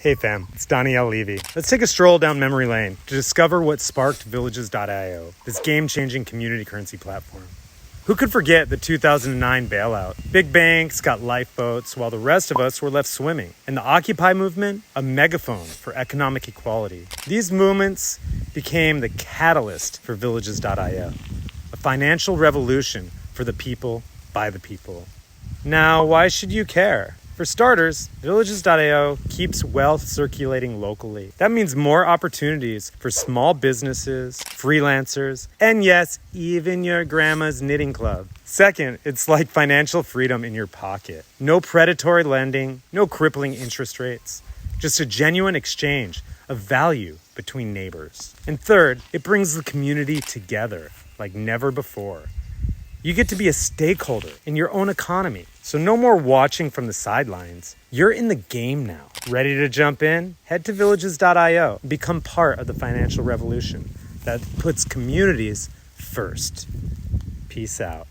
Hey fam, it's Daniel Levy. Let's take a stroll down memory lane to discover what sparked Villages.io, this game-changing community currency platform. Who could forget the 2009 bailout? Big banks got lifeboats while the rest of us were left swimming. And the Occupy movement, a megaphone for economic equality. These movements became the catalyst for Villages.io, a financial revolution for the people, by the people. Now, why should you care? For starters, Villages.io keeps wealth circulating locally. That means more opportunities for small businesses, freelancers, and yes, even your grandma's knitting club. Second, it's like financial freedom in your pocket. No predatory lending, no crippling interest rates, just a genuine exchange of value between neighbors. And third, it brings the community together like never before. You get to be a stakeholder in your own economy. So no more watching from the sidelines. You're in the game now. Ready to jump in? Head to Villages.io and become part of the financial revolution that puts communities first. Peace out.